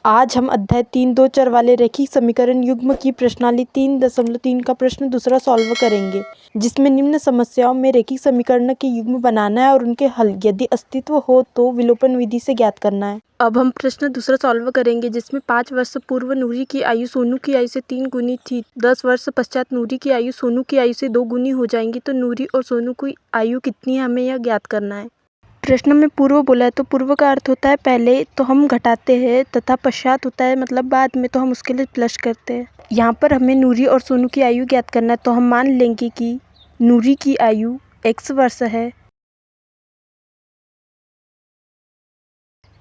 आज हम अध्याय 3 दो चर वाले रैखिक समीकरण युग्म की प्रश्नावली 3.3 का प्रश्न दूसरा सॉल्व करेंगे, जिसमें निम्न समस्याओं में रैखिक समीकरण के युग्म बनाना है और उनके हल यदि अस्तित्व हो तो विलोपन विधि से ज्ञात करना है। अब हम प्रश्न दूसरा सॉल्व करेंगे, जिसमें 5 वर्ष पूर्व नूरी की आयु सोनू की आयु से 3 गुनी थी। 10 वर्ष पश्चात नूरी की आयु सोनू की आयु से 2 गुनी हो जाएंगी, तो नूरी और सोनू की आयु कितनी है हमें यह ज्ञात करना है। प्रश्न में पूर्व बोला है तो पूर्व का अर्थ होता है पहले, तो हम घटाते हैं, तथा पश्चात होता है मतलब बाद में, तो हम उसके लिए प्लस करते हैं। यहाँ पर हमें नूरी और सोनू की आयु ज्ञात करना है, तो हम मान लेंगे कि नूरी की आयु x वर्ष है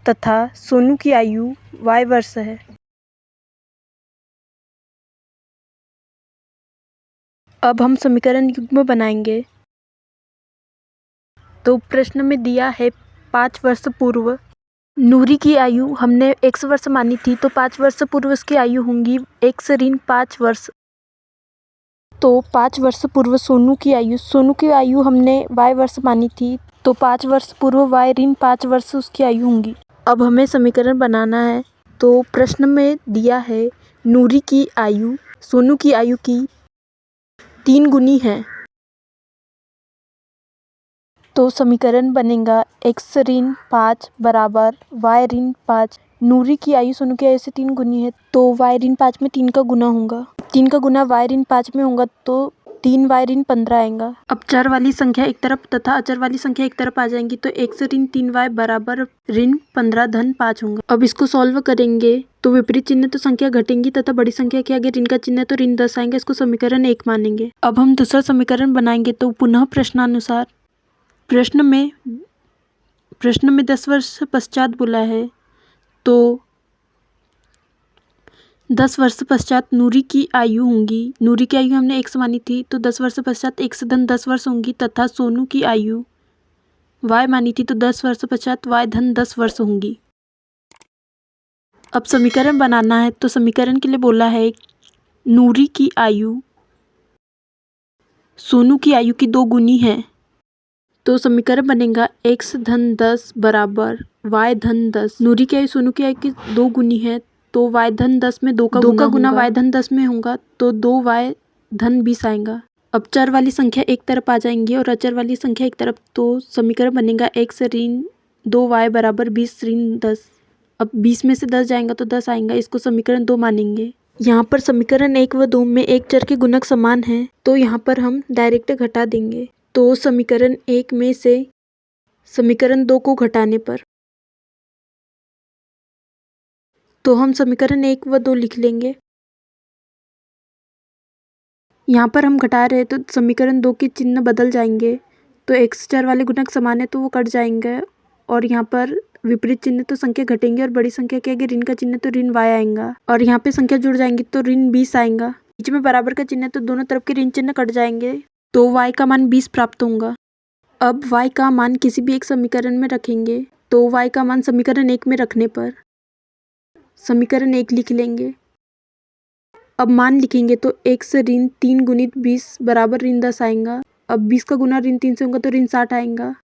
तथा सोनू की आयु y वर्ष है। अब हम समीकरण युग्म बनाएंगे। तो प्रश्न में दिया है 5 वर्ष पूर्व नूरी की आयु हमने x वर्ष मानी थी, तो 5 वर्ष पूर्व उसकी आयु होंगी x ऋण 5 वर्ष। तो 5 वर्ष पूर्व सोनू की आयु हमने y वर्ष मानी थी, तो 5 वर्ष पूर्व y ऋण 5 वर्ष उसकी आयु होंगी। अब हमें समीकरण बनाना है। तो प्रश्न में दिया है नूरी की आयु सोनू की आयु की 3 गुनी है, तो समीकरण बनेगा x ऋण 5 बराबर y ऋण 5। नूरी की आयु सोनू की आयु से 3 गुनी है, तो y ऋण 5 में 3 का गुना होगा। 3 का गुना y ऋण 5 में होगा, तो 3y ऋण 15 आएगा। अब चर वाली संख्या एक तरफ तथा अचर वाली संख्या एक तरफ आ जाएंगी, तो x ऋण 3y बराबर ऋण 15 धन 5 होगा। अब इसको सॉल्व करेंगे तो विपरीत चिन्ह तो संख्या घटेंगी तथा बड़ी संख्या के आगे ऋण का चिन्ह तो ऋण 10 आएंगे। इसको समीकरण 1 मानेंगे। अब हम दूसरा समीकरण बनाएंगे। तो पुनः प्रश्नानुसार प्रश्न में 10 वर्ष पश्चात बोला है, तो 10 वर्ष पश्चात नूरी की आयु होंगी। नूरी की आयु हमने x मानी थी, तो 10 वर्ष पश्चात x धन 10 वर्ष होंगी, तथा सोनू की आयु y मानी थी, तो 10 वर्ष पश्चात y धन 10 वर्ष होंगी। अब समीकरण बनाना है। तो समीकरण के लिए बोला है नूरी की आयु सोनू की आयु की 2 गुनी है, तो समीकरण बनेगा x धन 10 बराबर y धन 10। नूरी की आयु सोनू की आयु की 2 गुनी है, तो y धन 10 में 2 का गुना y धन 10 में होगा, तो 2y धन 20 आएगा। अब चर वाली संख्या एक तरफ आ जाएंगी और अचर वाली संख्या एक तरफ, तो समीकरण बनेगा x ऋण 2y बराबर 20 ऋण 10। अब 20 में से 10 जाएगा तो 10 आएगा। इसको समीकरण 2 मानेंगे। यहाँ पर समीकरण 1 व 2 में एक चर के गुणक समान हैं, तो यहाँ पर हम डायरेक्ट घटा देंगे। तो समीकरण 1 में से समीकरण 2 को घटाने पर, तो हम समीकरण 1 व 2 लिख लेंगे। यहाँ पर हम घटा रहे हैं तो समीकरण 2 के चिन्ह बदल जाएंगे, तो x चर वाले गुणक समान है तो वो कट जाएंगे, और यहाँ पर विपरीत चिन्ह तो संख्या घटेंगे और बड़ी संख्या के आगे ऋण का चिन्ह तो ऋण y आएगा, और यहाँ पे संख्या जुड़ जाएंगी तो ऋण 20 आएगा। बीच में बराबर का चिन्ह तो दोनों तरफ के ऋण चिन्ह कट जाएंगे, तो y का मान 20 प्राप्त होगा। अब y का मान किसी भी एक समीकरण में रखेंगे, तो y का मान समीकरण 1 में रखने पर समीकरण 1 लिख लेंगे। अब मान लिखेंगे तो x ऋण 3 गुणित 20 बराबर ऋण 10 आएगा। अब 20 का गुना ऋण 3 से होगा तो ऋण 60 आएगा।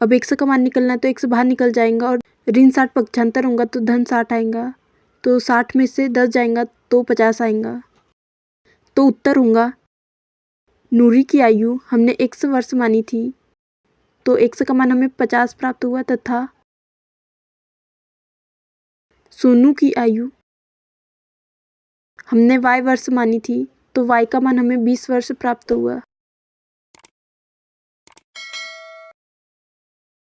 अब x का मान निकलना है तो x बाहर निकल जाएगा और ऋण 60 पक्षांतर होगा तो धन 60 आएगा। तो 60 में से 10 जाएगा तो 50 आएगा। तो उत्तर होगा नूरी की आयु हमने x वर्ष मानी थी, तो x का मान हमें 50 प्राप्त हुआ, तथा सोनू की आयु हमने y वर्ष मानी थी, तो y का मान हमें 20 वर्ष प्राप्त हुआ।